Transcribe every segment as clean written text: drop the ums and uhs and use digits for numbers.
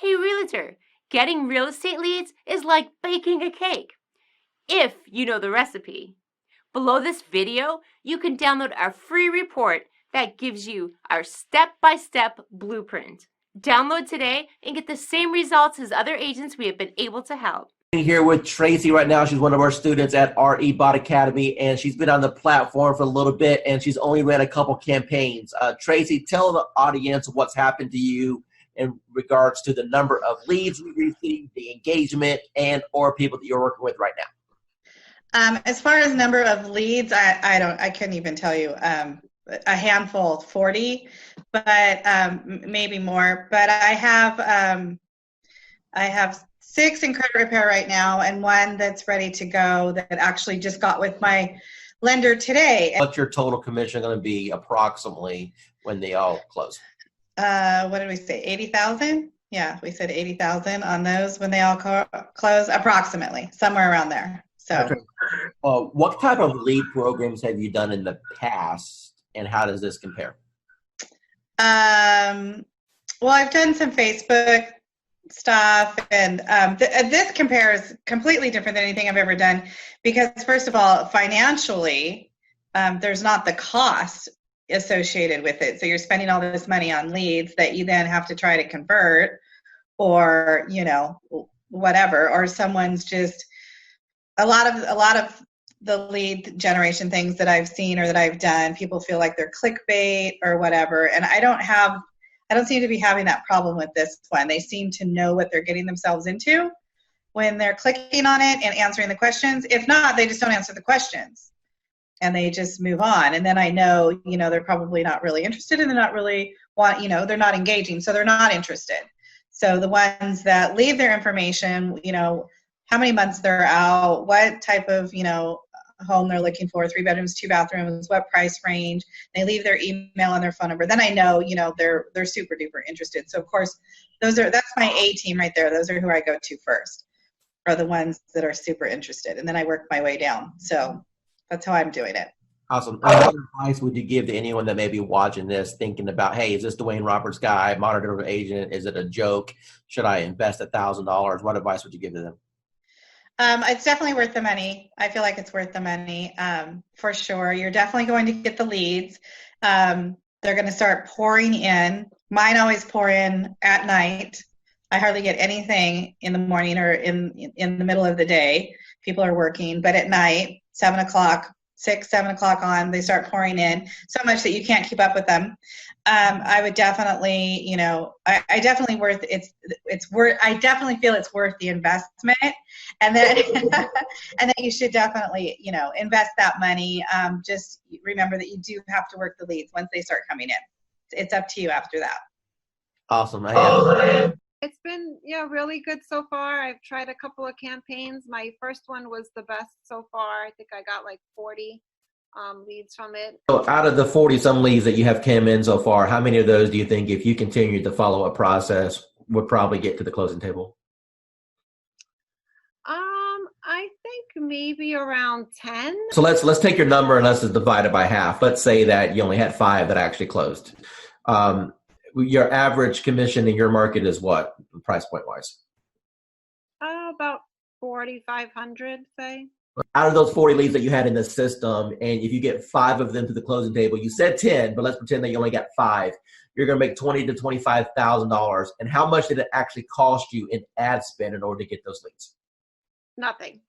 Hey realtor, getting real estate leads is like baking a cake, if you know the recipe. Below this video, you can download our free report that gives you our step-by-step blueprint. Download today and get the same results as other agents we have been able to help. Here with Tracy right now. She's one of our students at RE Bot Academy, and she's been on the platform for a little bit, and she's only ran a couple campaigns. Tracy, tell the audience what's happened to you in regards to the number of leads we received, the engagement, and or people that you're working with right now. As far as number of leads, I couldn't even tell you. A handful, 40, but maybe more. But I have 6 in credit repair right now, and 1 that's ready to go that actually just got with my lender today. What's your total commission going to be approximately when they all close? What did we say? 80,000? Yeah, we said 80,000 on those when they all close, approximately somewhere around there. So, okay. What type of lead programs have you done in the past, and how does this compare? Well, I've done some Facebook stuff, and this compares completely different than anything I've ever done, because first of all, financially, there's not the cost associated with it. So you're spending all this money on leads that you then have to try to convert, or whatever, or someone's just a lot of the lead generation things that I've seen or that I've done, people feel like they're clickbait or whatever, and I don't seem to be having that problem with this one. They seem to know what they're getting themselves into when they're clicking on it and answering the questions. If not, they just don't answer the questions and they just move on. And then I know, they're probably not really interested, and they're not really they're not engaging, so they're not interested. So the ones that leave their information, how many months they're out, what type of, home they're looking for, 3 bedrooms, 2 bathrooms, what price range, they leave their email and their phone number, then I know, they're super duper interested. So of course, that's my A team right there. Those are who I go to first, are the ones that are super interested. And then I work my way down. So that's how I'm doing it. Awesome. What advice would you give to anyone that may be watching this, thinking about, hey, is this Dwayne Roberts guy, modern agent? Is it a joke? Should I invest $1,000? What advice would you give to them? It's definitely worth the money. I feel like it's worth the money, for sure. You're definitely going to get the leads. They're going to start pouring in. Mine always pour in at night. I hardly get anything in the morning or in the middle of the day. People are working, but at night, 7 o'clock on, they start pouring in so much that you can't keep up with them. I would definitely, I definitely I definitely feel it's worth the investment. And then, and then you should definitely, invest that money. Just remember that you do have to work the leads once they start coming in. It's up to you after that. Awesome. It's been, really good so far. I've tried a couple of campaigns. My first one was the best so far. I think I got like 40 leads from it. So out of the 40-some leads that you have came in so far, how many of those do you think, if you continue to follow a process, would probably get to the closing table? I think maybe around 10. So let's take your number and let's just divide it by half. Let's say that you only had 5 that actually closed. Your average commission in your market is what, price point wise? About 4,500, say. Out of those 40 leads that you had in the system, and if you get 5 of them to the closing table, you said 10, but let's pretend that you only got 5. You're going to make $20,000 to $25,000. And how much did it actually cost you in ad spend in order to get those leads? Nothing.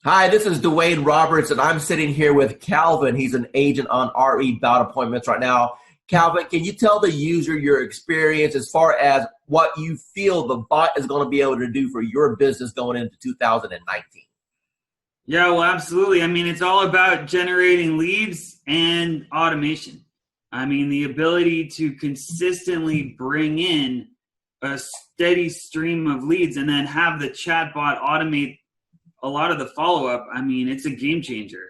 Hi, this is Dwayne Roberts, and I'm sitting here with Calvin. He's an agent on RE Bot Appointments right now. Calvin, can you tell the user your experience as far as what you feel the bot is going to be able to do for your business going into 2019? Yeah, well, absolutely. I mean, it's all about generating leads and automation. I mean, the ability to consistently bring in a steady stream of leads and then have the chatbot automate a lot of the follow-up. I mean, it's a game changer.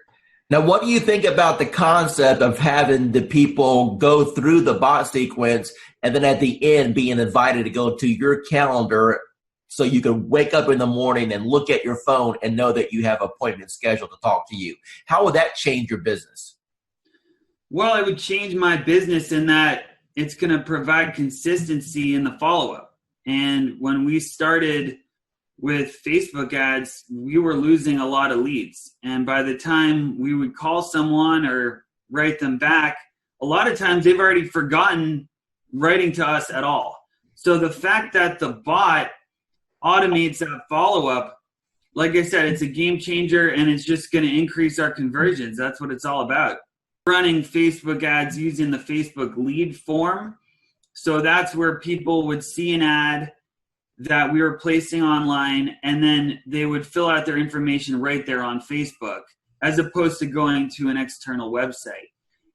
Now, what do you think about the concept of having the people go through the bot sequence and then at the end being invited to go to your calendar so you can wake up in the morning and look at your phone and know that you have appointments scheduled to talk to you? How would that change your business? Well, it would change my business in that it's going to provide consistency in the follow-up. And when we started with Facebook ads, we were losing a lot of leads. And by the time we would call someone or write them back, a lot of times they've already forgotten writing to us at all. So the fact that the bot automates that follow-up, like I said, it's a game changer, and it's just going to increase our conversions. That's what it's all about. Running Facebook ads using the Facebook lead form. So that's where people would see an ad that we were placing online, and then they would fill out their information right there on Facebook, as opposed to going to an external website.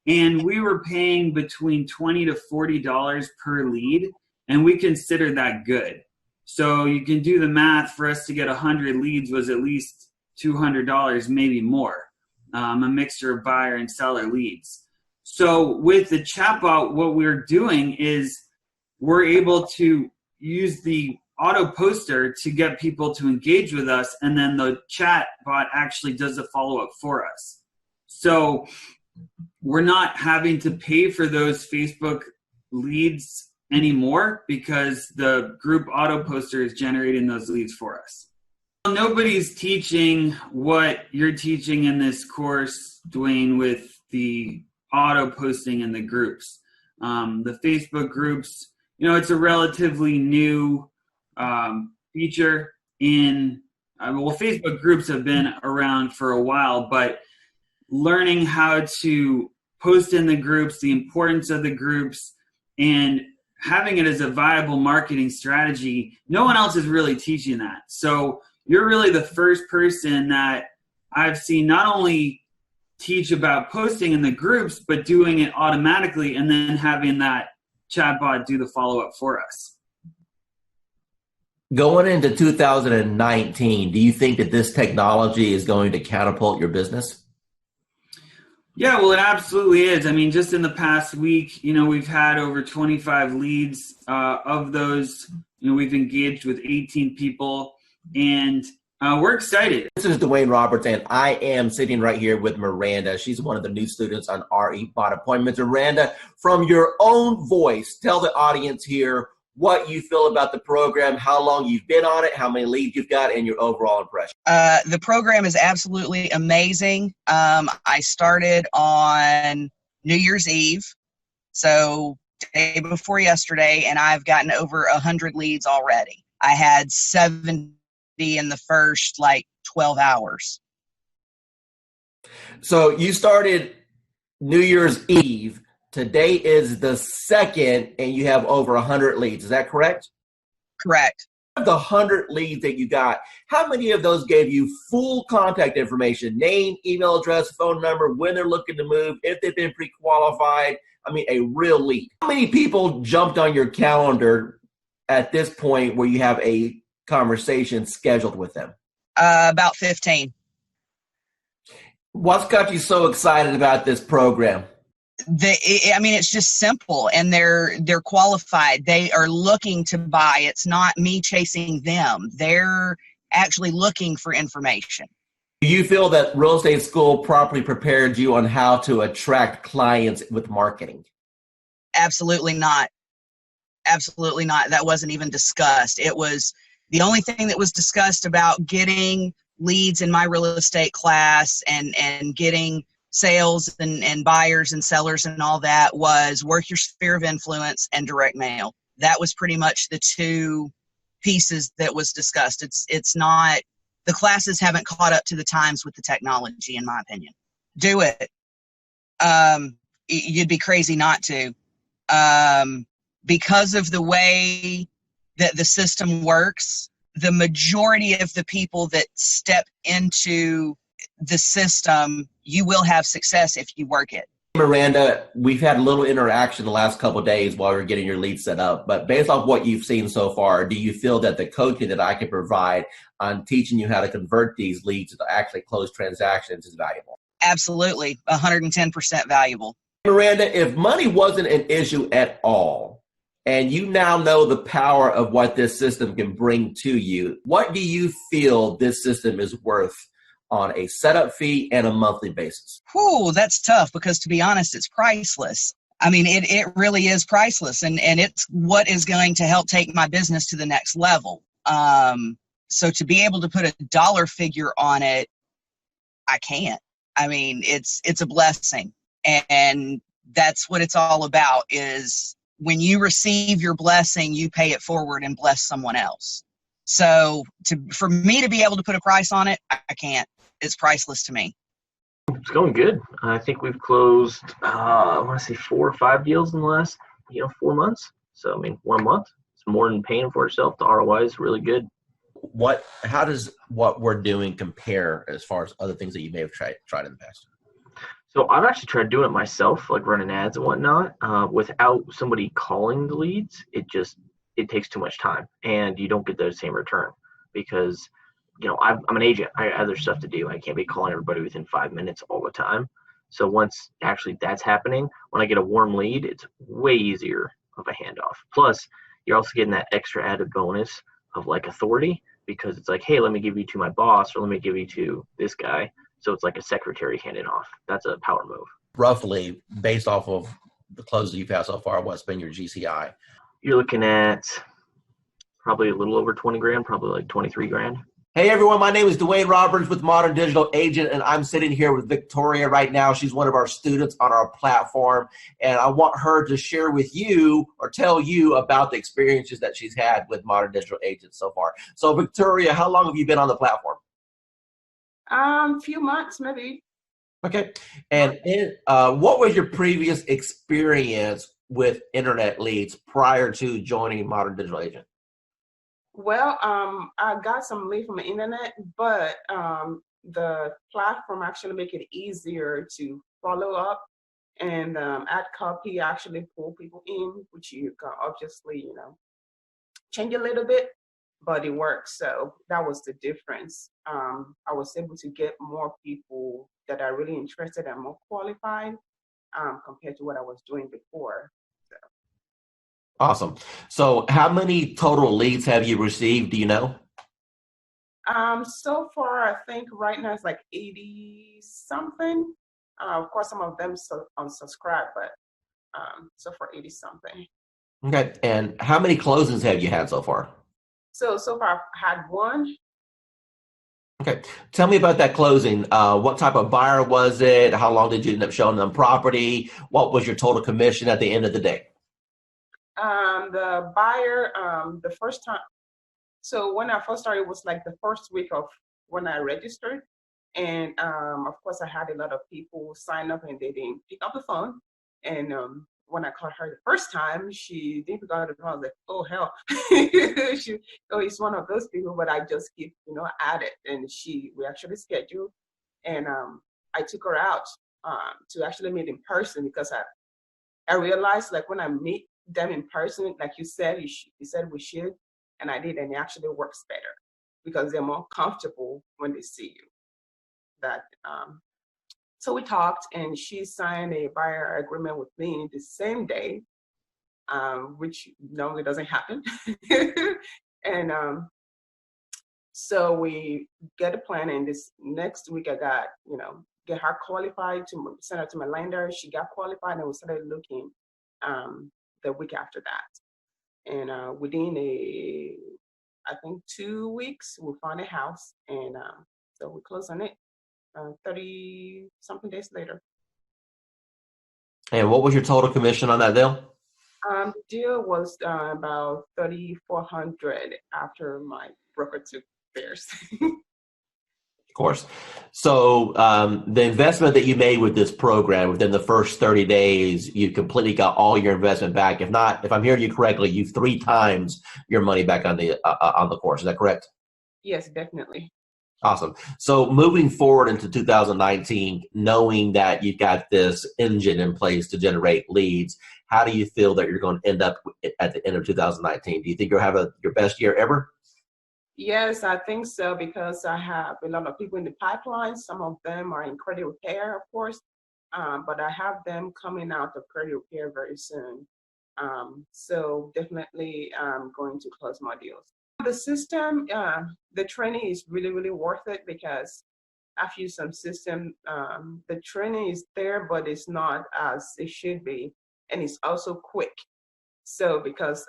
And we were paying between $20 to $40 per lead, and we considered that good. So you can do the math. For us to get 100 leads was at least $200, maybe more, a mixture of buyer and seller leads. So with the chatbot, what we're doing is we're able to use the auto poster to get people to engage with us, and then the chatbot actually does a follow-up for us. So we're not having to pay for those Facebook leads anymore because the group auto poster is generating those leads for us. Nobody's teaching what you're teaching in this course, Dwayne, with the auto posting in the groups. The Facebook groups, it's a relatively new feature in, Facebook groups have been around for a while, but learning how to post in the groups, the importance of the groups, and having it as a viable marketing strategy, no one else is really teaching that. So you're really the first person that I've seen not only teach about posting in the groups, but doing it automatically and then having that chatbot do the follow-up for us. Going into 2019, do you think that this technology is going to catapult your business? Yeah, well, it absolutely is. I mean, just in the past week, we've had over 25 leads. Of those, we've engaged with 18 people, and we're excited. This is Dwayne Roberts, and I am sitting right here with Miranda. She's one of the new students on RE Bot Appointments. Miranda, from your own voice, tell the audience here what you feel about the program, how long you've been on it, how many leads you've got, and your overall impression. The program is absolutely amazing. I started on New Year's Eve, so day before yesterday, and I've gotten over 100 leads already. I had 70 in the first 12 hours. So you started New Year's Eve. Today is the 2nd, and you have over 100 leads. Is that correct? Correct. Of the 100 leads that you got, how many of those gave you full contact information, name, email address, phone number, when they're looking to move, if they've been pre-qualified? I mean, a real lead. How many people jumped on your calendar at this point where you have a conversation scheduled with them? About 15. What's got you so excited about this program? It's just simple, and they're qualified. They are looking to buy. It's not me chasing them. They're actually looking for information. Do you feel that real estate school properly prepared you on how to attract clients with marketing? Absolutely not. Absolutely not. That wasn't even discussed. It was the only thing that was discussed about getting leads in my real estate class and getting sales and buyers and sellers and all that was work your sphere of influence and direct mail. That was pretty much the two pieces that was discussed. It's not, the classes haven't caught up to the times with the technology, in my opinion. Do it. You'd be crazy not to. Because of the way that the system works, the majority of the people that step into the system, you will have success if you work it. Miranda, we've had a little interaction the last couple of days while we're getting your lead set up, but based off what you've seen so far, do you feel that the coaching that I can provide on teaching you how to convert these leads to actually close transactions is valuable? Absolutely, 110% valuable. Miranda, if money wasn't an issue at all, and you now know the power of what this system can bring to you, what do you feel this system is worth on a setup fee and a monthly basis? Whew, that's tough because, to be honest, it's priceless. I mean, it really is priceless, and it's what is going to help take my business to the next level. So to be able to put a dollar figure on it, I can't. I mean, it's a blessing, and that's what it's all about. Is when you receive your blessing, you pay it forward and bless someone else. So for me to be able to put a price on it, I can't. It's priceless to me. It's going good. I think we've closed, I want to say 4 or 5 deals in the last, 4 months. So, I mean, 1 month, it's more than paying for itself. The ROI is really good. How does what we're doing compare as far as other things that you may have tried in the past? So I've actually tried doing it myself, like running ads and whatnot, without somebody calling the leads. It takes too much time, and you don't get the same return because, I'm an agent. I have other stuff to do. I can't be calling everybody within 5 minutes all the time. So once actually that's happening, when I get a warm lead, it's way easier of a handoff. Plus, you're also getting that extra added bonus of like authority, because it's like, hey, let me give you to my boss, or let me give you to this guy. So it's like a secretary handing off. That's a power move. Roughly, based off of the closes you've had so far, what's been your GCI? You're looking at probably a little over 20 grand, probably like 23 grand. Hey everyone, my name is Dwayne Roberts with Modern Digital Agent, and I'm sitting here with Victoria right now. She's one of our students on our platform, and I want her to share with you or tell you about the experiences that she's had with Modern Digital Agent so far. So Victoria, how long have you been on the platform? Few months maybe. Okay, and what was your previous experience with internet leads prior to joining Modern Digital Agent? Well, I got some lead from the internet, but the platform actually make it easier to follow up and add copy, actually pull people in, which you can obviously, change a little bit, but it works. So that was the difference. I was able to get more people that are really interested and more qualified compared to what I was doing before. Awesome. So how many total leads have you received? Do you know? So far, I think right now it's like 80 something. Of course, some of them unsubscribe, but so far 80 something. Okay. And how many closings have you had so far? So far I've had one. Okay. Tell me about that closing. What type of buyer was it? How long did you end up showing them property? What was your total commission at the end of the day? The buyer, the first time, so when I first started, it was like the first week of when I registered. And of course, I had a lot of people sign up and they didn't pick up the phone. And when I called her the first time, she didn't pick up the phone. I was like, oh, hell. It's one of those people, but I just keep, at it. And we actually scheduled. And I took her out to actually meet in person, because I realized, like, when I meet them in person, like you said, you said we should, and I did, and it actually works better because they're more comfortable when they see you. So we talked, and she signed a buyer agreement with me the same day, which normally doesn't happen. And so we get a plan, and this next week I got, get her qualified to send her to my lender. She got qualified, and we started looking the week after that. And within I think 2 weeks, we found a house, and so we closed on it 30 something days later. And what was your total commission on that deal? The deal was about $3,400 after my broker took theirs. Of course. So the investment that you made with this program within the first 30 days, you completely got all your investment back. If I'm hearing you correctly, you 3 times your money back on the course. Is that correct? Yes, definitely. Awesome. So moving forward into 2019, knowing that you've got this engine in place to generate leads, how do you feel that you're going to end up at the end of 2019? Do you think you'll have your best year ever? Yes, I think so, because I have a lot of people in the pipeline. Some of them are in credit repair, of course, but I have them coming out of credit repair very soon. So definitely I'm going to close more deals. The system, the training is really, really worth it, because I've used some system. The training is there, but it's not as it should be. and it's also quick. So because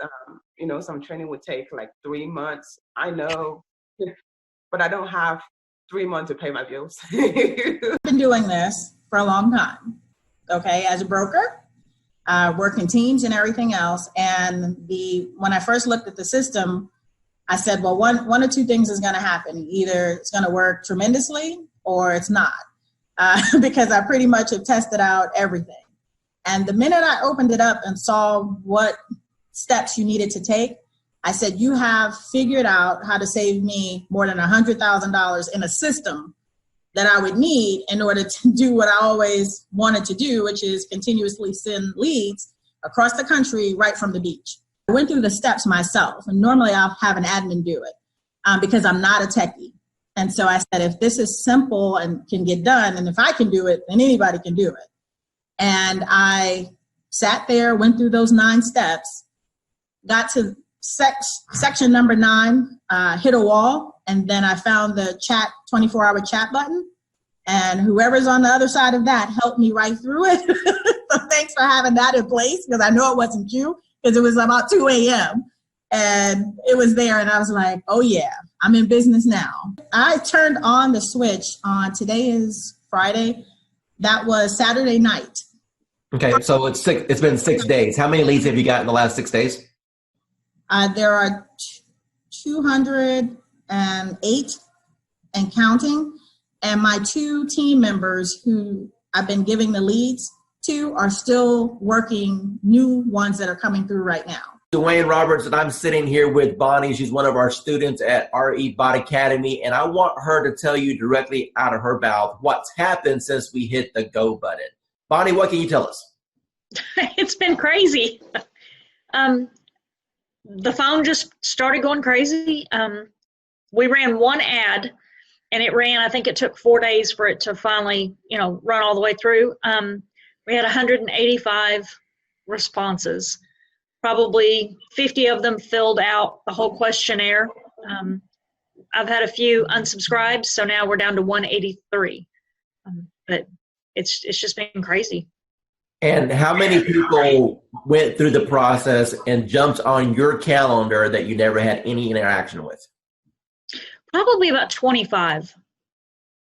some training would take like 3 months, I know, but I don't have 3 months to pay my bills. I've been doing this for a long time, okay, as a broker, working teams and everything else. And when I first looked at the system, I said, well, one or two things is going to happen. Either it's going to work tremendously or it's not, because I pretty much have tested out everything. And the minute I opened it up and saw what steps you needed to take, I said, you have figured out how to save me more than $100,000 in a system that I would need in order to do what I always wanted to do, which is continuously send leads across the country right from the beach. I went through the steps myself, and normally I'll have an admin do it because I'm not a techie. And so I said, if this is simple and can get done, and if I can do it, then anybody can do it. And I sat there, went through those 9 steps, got to section number 9, hit a wall, and then I found the 24-hour chat button, and whoever's on the other side of that helped me right through it. So thanks for having that in place, because I know it wasn't you, because it was about 2 a.m. and it was there, and I was like, oh yeah, I'm in business now. I turned on the switch on, today is Friday, that was Saturday night. Okay, so it's been 6 days. How many leads have you got in the last 6 days? There are 208 and counting, and my 2 team members who I've been giving the leads to are still working new ones that are coming through right now. Dwayne Roberts, and I'm sitting here with Bonnie. She's one of our students at RE Bot Academy, and I want her to tell you directly out of her mouth what's happened since we hit the go button. Bonnie, what can you tell us? It's been crazy. The phone just started going crazy. We ran one ad, and I think it took 4 days for it to finally, run all the way through. We had 185 responses. Probably 50 of them filled out the whole questionnaire. I've had a few unsubscribed, so now we're down to 183. But it's just been crazy. And how many people went through the process and jumped on your calendar that you never had any interaction with? Probably about 25.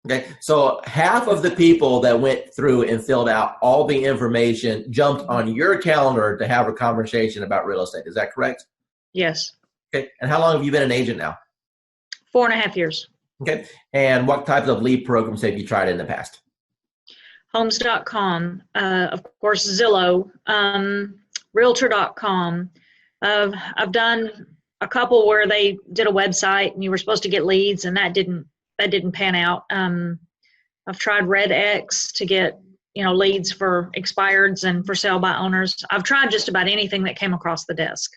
Okay, so half of the people that went through and filled out all the information jumped on your calendar to have a conversation about real estate. Is that correct? Yes. Okay, and how long have you been an agent now? 4.5 years. Okay, and what types of lead programs have you tried in the past? Homes.com, of course, Zillow, Realtor.com. I've done a couple where they did a website and you were supposed to get leads, and that didn't pan out. I've tried RedX to get leads for expireds and for sale by owners. I've tried just about anything that came across the desk.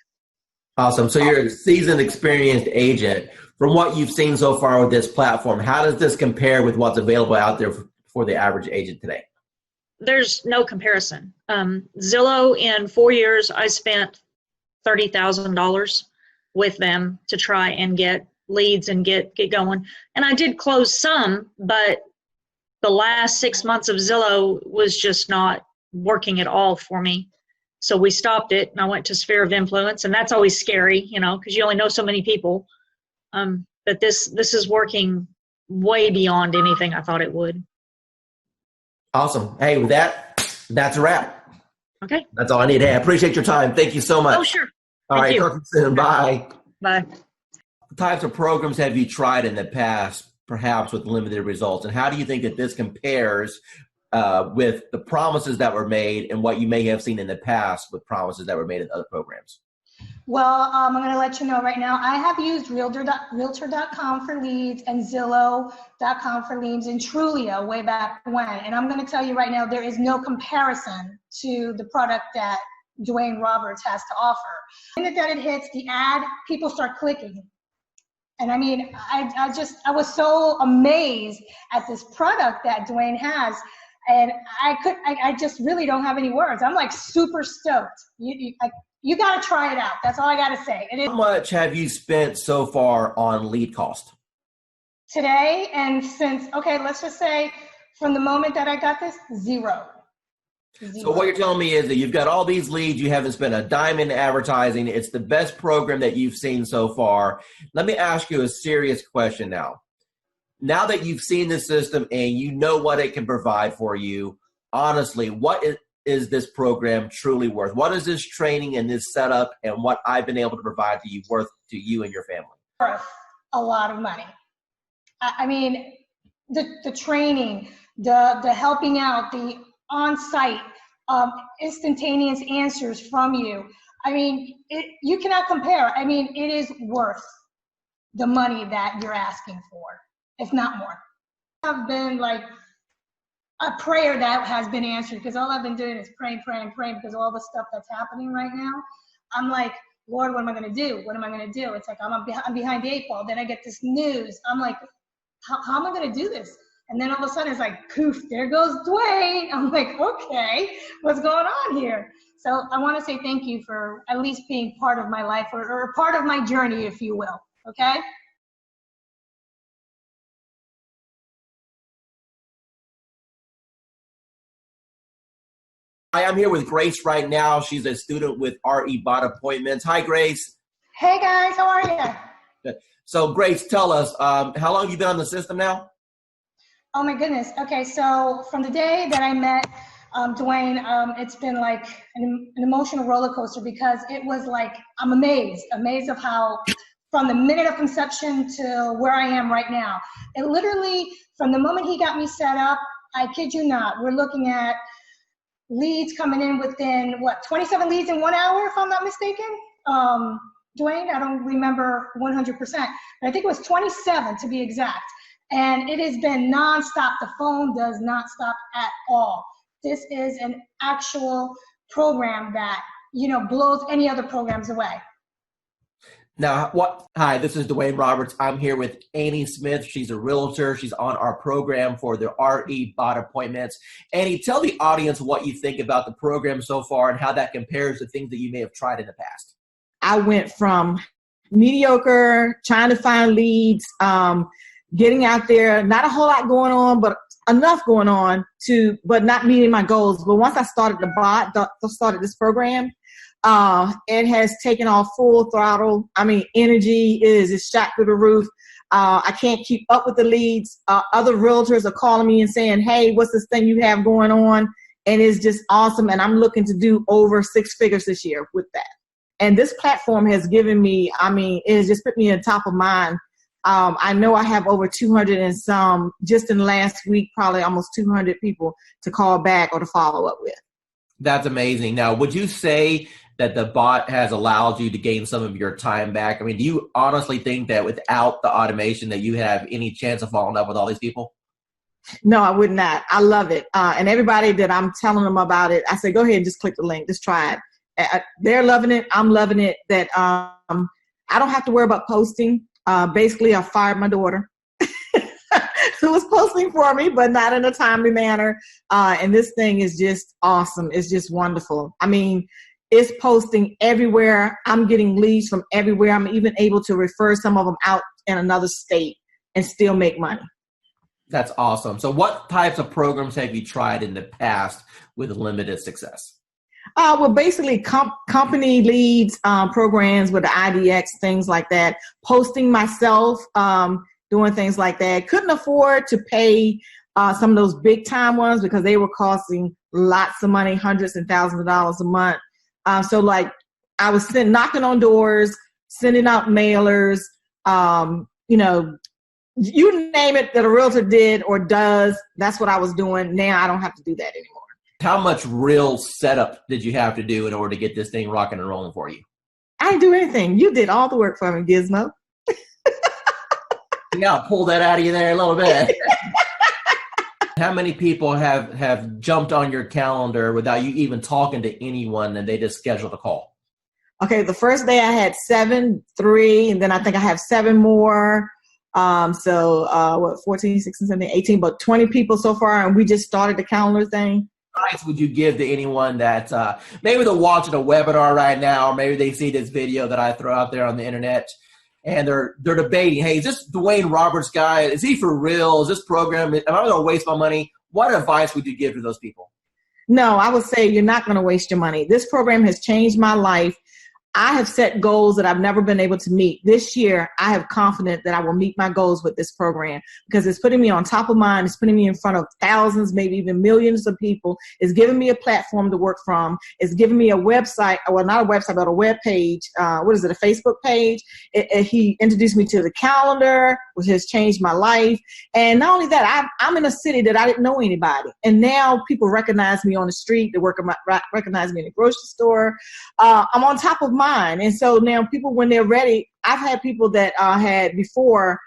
Awesome. So you're a seasoned, experienced agent. From what you've seen so far with this platform, how does this compare with what's available out there for the average agent today? There's no comparison. Zillow, in 4 years, I spent $30,000 with them to try and get leads and get going. And I did close some, but the last 6 months of Zillow was just not working at all for me. So we stopped it, and I went to Sphere of Influence, and that's always scary, because you only know so many people. But this is working way beyond anything I thought it would. Awesome. Hey, with that's a wrap. Okay. That's all I need. Hey, I appreciate your time. Thank you so much. Oh, sure. All right. Talk to you soon. Bye. Bye. What types of programs have you tried in the past, perhaps with limited results? And how do you think that this compares with the promises that were made and what you may have seen in the past with promises that were made in other programs? Well, I'm going to let you know right now, I have used Realtor.com for leads and Zillow.com for leads and Trulia way back when. And I'm going to tell you right now, there is no comparison to the product that Dwayne Roberts has to offer. The minute that it hits the ad, people start clicking. And I mean, I was so amazed at this product that Dwayne has. And I just really don't have any words. I'm like super stoked. You got to try it out. That's all I got to say. How much have you spent so far on lead cost? Today and since, okay, let's just say from the moment that I got this, 0. So what you're telling me is that you've got all these leads, you haven't spent a dime in advertising. It's the best program that you've seen so far. Let me ask you a serious question now. Now that you've seen the system and you know what it can provide for you, honestly, what is this program truly worth? What is this training and this setup and what I've been able to provide to you worth to you and your family? Worth a lot of money. I mean, the training, the helping out, the on-site instantaneous answers from you. I mean, you cannot compare. I mean, it is worth the money that you're asking for, if not more. I've been like a prayer that has been answered, because all I've been doing is praying because of all the stuff that's happening right now. I'm like, Lord, what am I going to do? What am I going to do? It's like I'm behind the 8 ball. Then I get this news. I'm like, how am I going to do this? And then all of a sudden it's like, poof, there goes Dwayne. I'm like, okay, what's going on here? So I want to say thank you for at least being part of my life, or part of my journey, if you will. Okay? Hi, I'm here with Grace right now. She's a student with RE Bot Appointments. Hi, Grace. Hey guys, how are you? Good. So Grace, tell us, how long have you been on the system now? Oh my goodness. Okay, so from the day that I met Dwayne, it's been like an emotional roller coaster, because it was like, I'm amazed of how, from the minute of conception to where I am right now, it literally, from the moment he got me set up, I kid you not, we're looking at leads coming in within, 27 leads in 1 hour, if I'm not mistaken? Dwayne, I don't remember 100%, but I think it was 27 to be exact. And it has been nonstop. The phone does not stop at all. This is an actual program that, blows any other programs away. Now, hi, this is Dwayne Roberts. I'm here with Annie Smith. She's a realtor. She's on our program for the RE Bot Appointments. Annie, tell the audience what you think about the program so far and how that compares to things that you may have tried in the past. I went from mediocre, trying to find leads, getting out there, not a whole lot going on, but enough going on but not meeting my goals. But once I started started this program, it has taken off full throttle. I mean, energy is shot through the roof. I can't keep up with the leads. Other realtors are calling me and saying, hey, what's this thing you have going on? And it's just awesome. And I'm looking to do over 6 figures this year with that. And this platform has given me, it has just put me on top of mind. I know I have over 200 and some, just in the last week, probably almost 200 people to call back or to follow up with. That's amazing. Now, would you say that the bot has allowed you to gain some of your time back? I mean, do you honestly think that without the automation that you have any chance of following up with all these people? No, I would not. I love it. And everybody that I'm telling them about it, I say, go ahead and just click the link. Just try it. They're loving it. I'm loving it. That I don't have to worry about posting. Basically, I fired my daughter who was posting for me, but not in a timely manner. And this thing is just awesome. It's just wonderful. I mean, it's posting everywhere. I'm getting leads from everywhere. I'm even able to refer some of them out in another state and still make money. That's awesome. So what types of programs have you tried in the past with limited success? Well, basically company leads, programs with the IDX, things like that. Posting myself, doing things like that. Couldn't afford to pay some of those big time ones because they were costing lots of money, hundreds and thousands of dollars a month. So like I was knocking on doors, sending out mailers, you name it that a realtor did or does, that's what I was doing. Now I don't have to do that anymore. How much real setup did you have to do in order to get this thing rocking and rolling for you? I didn't do anything. You did all the work for me, Gizmo. Yeah, I'll pull that out of you there a little bit. How many people have jumped on your calendar without you even talking to anyone and they just scheduled a call? Okay, the first day I had 7, 3, and then I think I have 7 more. 14, 16, 17, 18, but 20 people so far, and we just started the calendar thing. What advice would you give to anyone that maybe they're watching a webinar right now, or maybe they see this video that I throw out there on the internet, and they're debating, hey, is this Dwayne Roberts guy? Is he for real? Is this program? Am I going to waste my money? What advice would you give to those people? No, I would say you're not going to waste your money. This program has changed my life. I have set goals that I've never been able to meet. This year, I have confidence that I will meet my goals with this program because it's putting me on top of mind. It's putting me in front of thousands, maybe even millions of people. It's giving me a platform to work from. It's giving me a website, well, not a website, but a web page. A Facebook page. He introduced me to the calendar, which has changed my life. And not only that, I'm in a city that I didn't know anybody. And now people recognize me on the street. They recognize me in the grocery store. I'm on top of mind. And so now people, when they're ready, I've had people that had before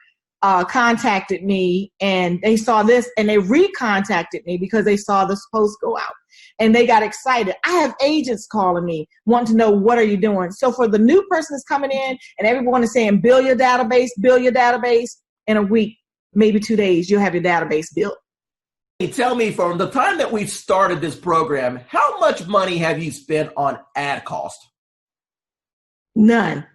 contacted me and they saw this and they recontacted me because they saw this post go out and they got excited. I have agents calling me wanting to know, what are you doing? So for the new person that's coming in and everyone is saying, build your database in a week, maybe 2 days, you'll have your database built. Tell me, from the time that we started this program, how much money have you spent on ad cost? None.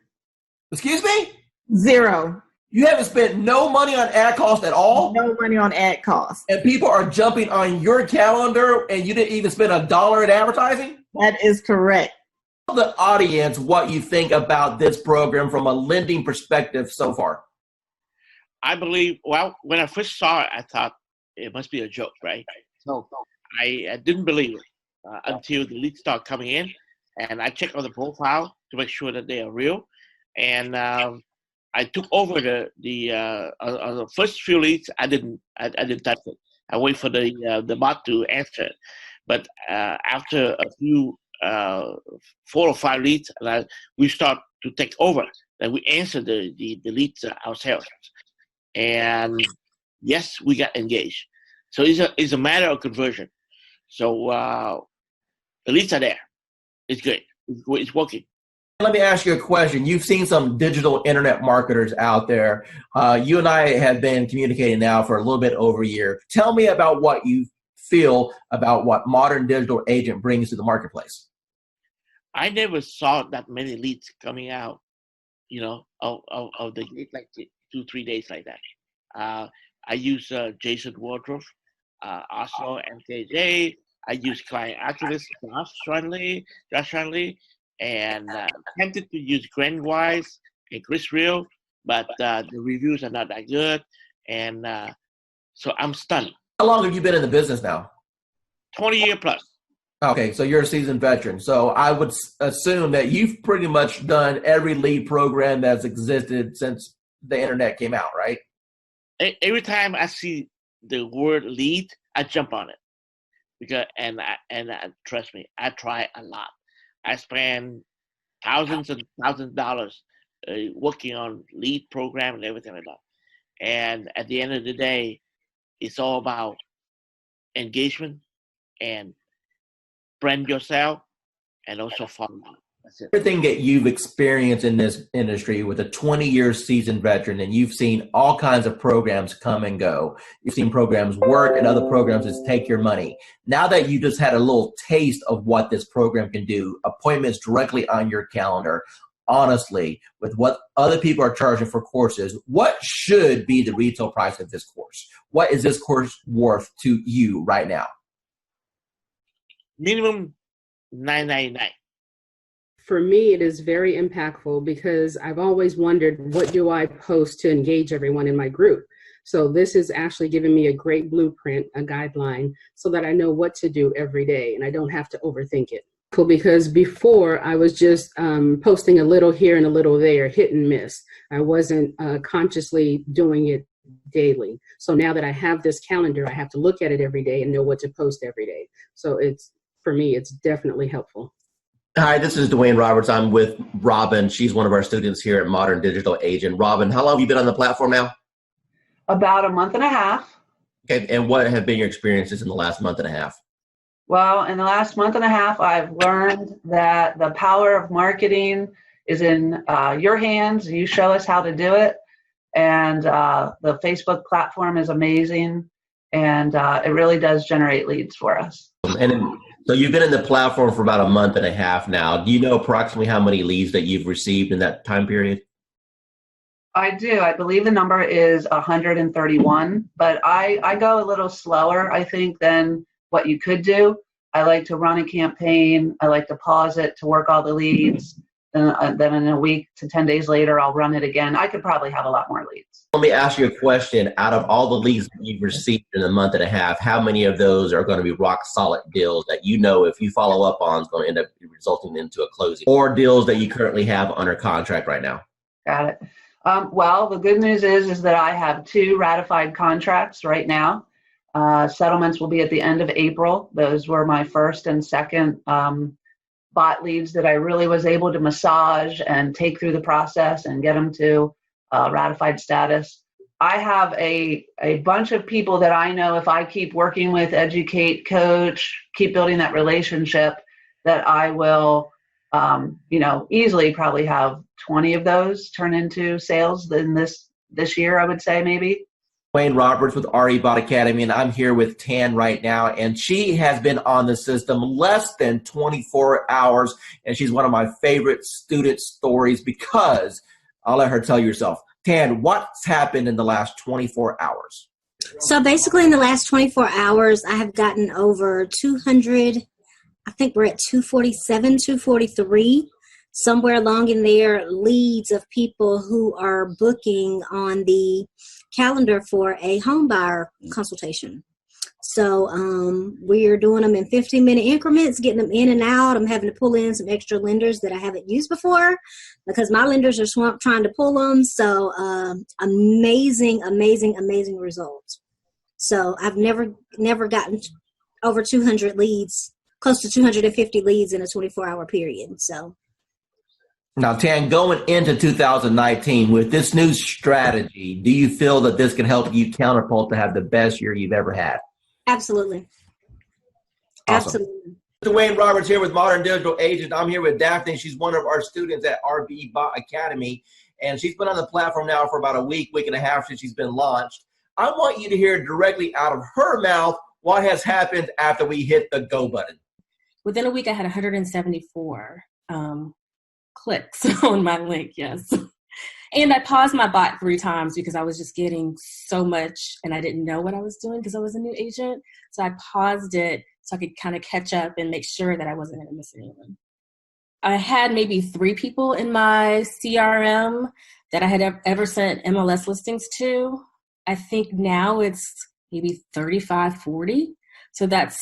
Excuse me? Zero. You haven't spent no money on ad cost at all? No money on ad cost. And people are jumping on your calendar and you didn't even spend $1 in advertising? That is correct. Tell the audience what you think about this program from a lending perspective so far. I believe, well, when I first saw it, I thought it must be a joke, right? So I didn't believe it until the leads start coming in. And I checked on the profile to make sure that they are real. And I took over the first few leads. I didn't touch it. I wait for the bot to answer it. But after a few 4 or 5 leads, we start to take over. And we answer the leads ourselves. And yes, we got engaged. So it's a matter of conversion. So the leads are there. It's good. It's working. Let me ask you a question. You've seen some digital internet marketers out there. You and I have been communicating now for a little bit over a year. Tell me about what you feel about what Modern Digital Agent brings to the marketplace. I never saw that many leads coming out, of the like 2-3 days like that. I use Jason Wardrobe, also MKJ. I use Client Activist, Josh Shanley, and attempted to use Grant Wise and Chris Real, but the reviews are not that good, and so I'm stunned. How long have you been in the business now? 20 years plus. Okay, so you're a seasoned veteran. So I would assume that you've pretty much done every lead program that's existed since the internet came out, right? Every time I see the word lead, I jump on it. Because trust me, I try a lot. I spend thousands and thousands of dollars working on lead program and everything like that. And at the end of the day, it's all about engagement and brand yourself and also follow up. That's it. Everything that you've experienced in this industry with a 20-year seasoned veteran, and you've seen all kinds of programs come and go. You've seen programs work and other programs just take your money. Now that you just had a little taste of what this program can do, appointments directly on your calendar, honestly, with what other people are charging for courses, what should be the retail price of this course? What is this course worth to you right now? Minimum $9.99. For me, it is very impactful because I've always wondered, what do I post to engage everyone in my group? So this is actually giving me a great blueprint, a guideline, so that I know what to do every day and I don't have to overthink it. Cool, because before I was just posting a little here and a little there, hit and miss. I wasn't consciously doing it daily. So now that I have this calendar, I have to look at it every day and know what to post every day. So for me, it's definitely helpful. Hi, this is Dwayne Roberts. I'm with Robin. She's one of our students here at Modern Digital Agent. Robin, how long have you been on the platform now? About a month and a half. Okay, and what have been your experiences in the last month and a half? Well, in the last month and a half, I've learned that the power of marketing is in your hands. You show us how to do it. And the Facebook platform is amazing. And it really does generate leads for us. So you've been in the platform for about a month and a half now. Do you know approximately how many leads that you've received in that time period? I do. I believe the number is 131, but I go a little slower, I think, than what you could do. I like to run a campaign. I like to pause it to work all the leads. Then in a week to 10 days later, I'll run it again. I could probably have a lot more leads. Let me ask you a question. Out of all the leads that you've received in a month and a half, how many of those are going to be rock solid deals that you know if you follow up on is going to end up resulting into a closing, or deals that you currently have under contract right now? Got it. Well, the good news is that I have 2 ratified contracts right now. Settlements will be at the end of April. Those were my first and second bot leads that I really was able to massage and take through the process and get them to ratified status. I have a bunch of people that I know if I keep working with, educate, coach, keep building that relationship, that I will, easily probably have 20 of those turn into sales in this year, I would say maybe. Wayne Roberts with RE Bot Academy, and I'm here with Tan right now, and she has been on the system less than 24 hours, and she's one of my favorite student stories because I'll let her tell you herself. Tan, what's happened in the last 24 hours? So basically in the last 24 hours, I have gotten over 200, I think we're at 247, 243, somewhere along in there, leads of people who are booking on the calendar for a home buyer consultation. So we're doing them in 15-minute increments, getting them in and out. I'm having to pull in some extra lenders that I haven't used before because my lenders are swamped trying to pull them. So amazing results. So I've never gotten over 200 leads, close to 250 leads in a 24-hour period. So. Now, Tan, going into 2019 with this new strategy, do you feel that this can help you catapult to have the best year you've ever had? Absolutely. Awesome. Absolutely. Wayne Roberts here with Modern Digital Agent. I'm here with Daphne. She's one of our students at RE Bot Academy, and she's been on the platform now for about a week and a half since she's been launched. I want you to hear directly out of her mouth what has happened after we hit the go button. Within a week, I had 174 clicks on my link, yes. And I paused my bot 3 times because I was just getting so much and I didn't know what I was doing because I was a new agent. So I paused it so I could kind of catch up and make sure that I wasn't going to miss anyone. I had maybe 3 people in my CRM that I had ever sent MLS listings to. I think now it's maybe 35, 40. So that's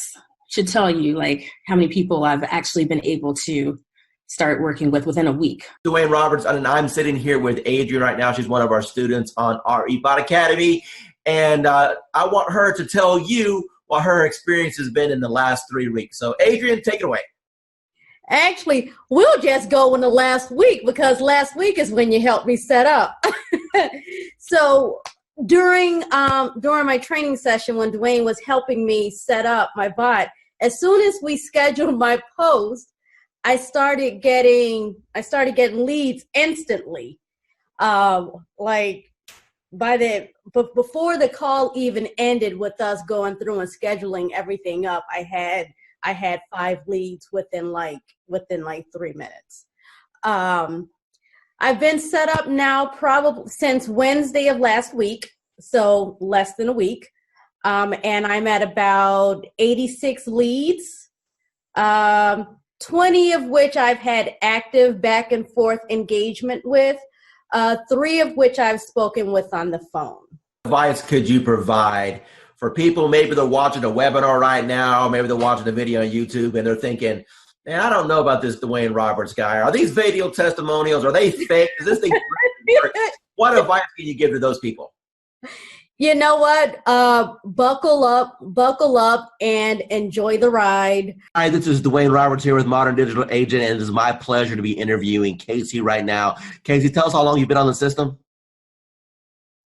should tell you like how many people I've actually been able to start working with within a week. Wayne Roberts, and I'm sitting here with Adrian right now. She's one of our students on RE Bot Academy. And I want her to tell you what her experience has been in the last 3 weeks. So Adrian, take it away. Actually, we'll just go in the last week because last week is when you helped me set up. So during my training session when Dwayne was helping me set up my bot, as soon as we scheduled my post, I started getting leads instantly. Like before the call even ended with us going through and scheduling everything up, I had 5 leads within 3 minutes. I've been set up now probably since Wednesday of last week, so less than a week. And I'm at about 86 leads. 20 of which I've had active back and forth engagement with, 3 of which I've spoken with on the phone. What advice could you provide for people, maybe they're watching a webinar right now, maybe they're watching a video on YouTube and they're thinking, man, I don't know about this Dwayne Roberts guy. Are these video testimonials? Are they fake? Is this thing What advice can you give to those people? You know what? Buckle up and enjoy the ride. Hi, this is Dwayne Roberts here with Modern Digital Agent, and it is my pleasure to be interviewing Casey right now. Casey, tell us how long you've been on the system.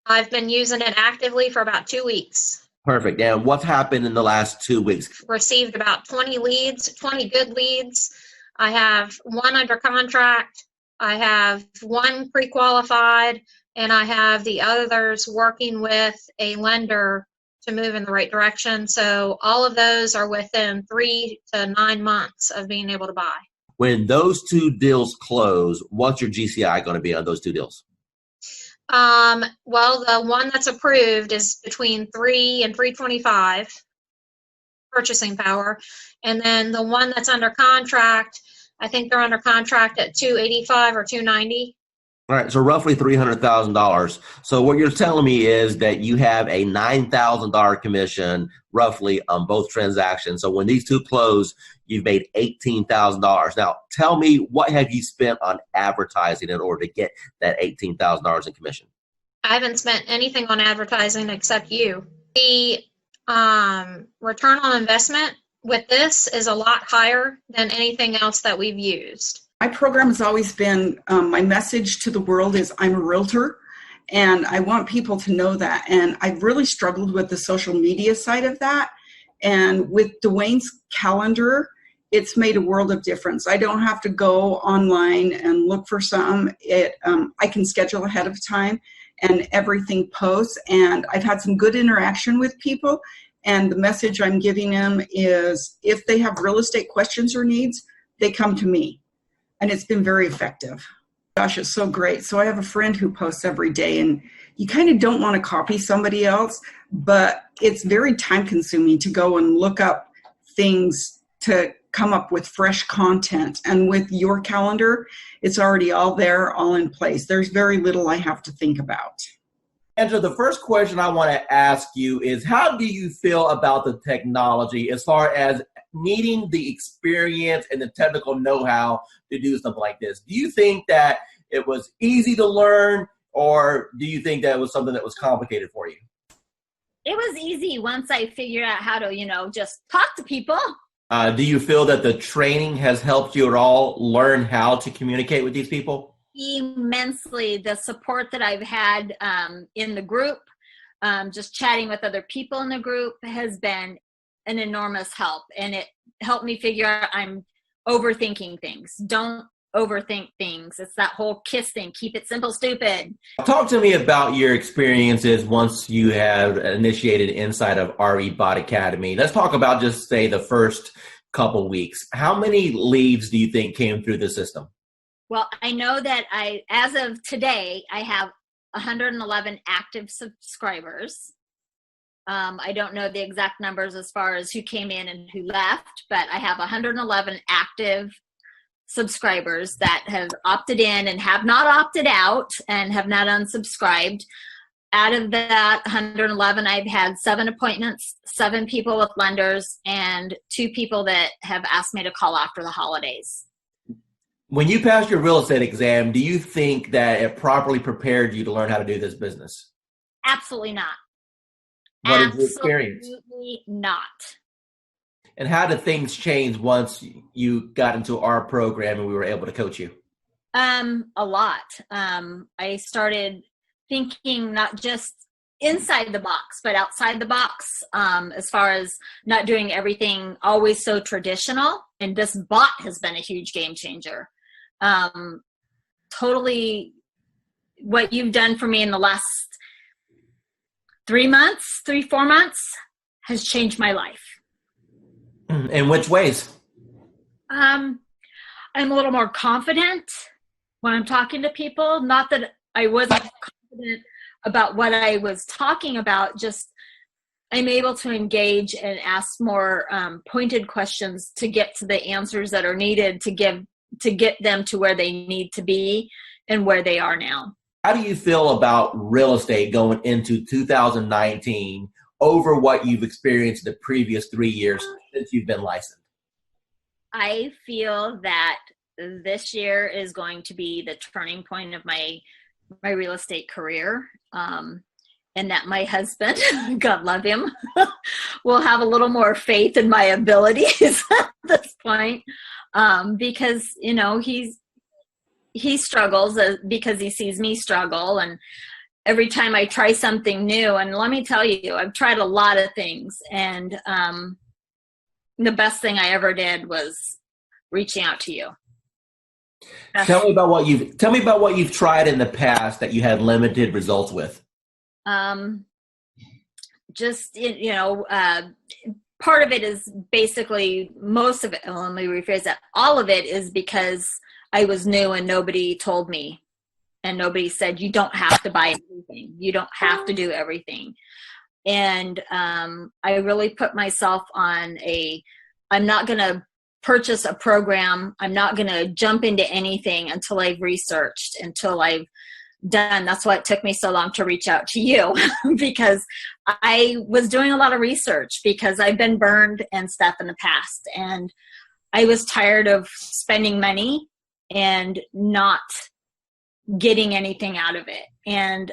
I've been using it actively for about 2 weeks. Perfect. And what's happened in the last 2 weeks? Received about 20 leads, 20 good leads. I have 1 under contract. I have 1 pre-qualified. And I have the others working with a lender to move in the right direction. So all of those are within 3 to 9 months of being able to buy. When those 2 deals close, what's your GCI going to be on those 2 deals? Well, the one that's approved is between 3 and 325 purchasing power. And then the one that's under contract, I think they're under contract at 285 or 290. All right, so roughly $300,000. So what you're telling me is that you have a $9,000 commission roughly on both transactions. So when these two close, you've made $18,000. Now, tell me, what have you spent on advertising in order to get that $18,000 in commission? I haven't spent anything on advertising except you. The return on investment with this is a lot higher than anything else that we've used. My program has always been, my message to the world is I'm a realtor, and I want people to know that. And I've really struggled with the social media side of that. And with Dwayne's calendar, it's made a world of difference. I don't have to go online and look for some. I can schedule ahead of time and everything posts. And I've had some good interaction with people. And the message I'm giving them is if they have real estate questions or needs, they come to me. And it's been very effective. Gosh, it's so great. So I have a friend who posts every day, and you kind of don't want to copy somebody else, but it's very time consuming to go and look up things to come up with fresh content. And with your calendar, it's already all there, all in place. There's very little I have to think about. Angela, the first question I want to ask you is, how do you feel about the technology as far as needing the experience and the technical know-how to do something like this? Do you think that it was easy to learn, or do you think that it was something that was complicated for you? It was easy once I figured out how to, just talk to people. Do you feel that the training has helped you at all learn how to communicate with these people? Immensely. The support that I've had in the group, just chatting with other people in the group, has been an enormous help. And it helped me figure out I'm overthinking things. Don't overthink things. It's that whole KISS thing. Keep it simple, stupid. Talk to me about your experiences once you have initiated inside of RE Bot Academy. Let's talk about just say the first couple weeks. How many leads do you think came through the system? Well, I know that as of today, I have 111 active subscribers. I don't know the exact numbers as far as who came in and who left, but I have 111 active subscribers that have opted in and have not opted out and have not unsubscribed. Out of that 111, I've had 7 appointments, 7 people with lenders, and 2 people that have asked me to call after the holidays. When you passed your real estate exam, do you think that it properly prepared you to learn how to do this business? Absolutely not. What is your experience? Absolutely not. And how did things change once you got into our program and we were able to coach you? A lot. I started thinking not just inside the box, but outside the box, as far as not doing everything always so traditional. And this bot has been a huge game changer. Totally what you've done for me in the last 4 months has changed my life. In which ways? I'm a little more confident when I'm talking to people. Not that I wasn't confident about what I was talking about, just I'm able to engage and ask more pointed questions to get to the answers that are needed to get them to where they need to be and where they are now. How do you feel about real estate going into 2019 over what you've experienced the previous 3 years since you've been licensed? I feel that this year is going to be the turning point of my real estate career, and that my husband, God love him, will have a little more faith in my abilities at this point, because he struggles because he sees me struggle, and every time I try something new, and let me tell you, I've tried a lot of things, and the best thing I ever did was reaching out to you. Tell me about what you've tried in the past that you had limited results with. Part of it is basically most of it. Let me rephrase that. All of it is because I was new and nobody told me, and nobody said you don't have to buy everything. You don't have to do everything. And I really put myself on I'm not going to purchase a program. I'm not going to jump into anything until I've researched, until I've done. That's why it took me so long to reach out to you because I was doing a lot of research because I've been burned and stuff in the past. And I was tired of spending money and not getting anything out of it. And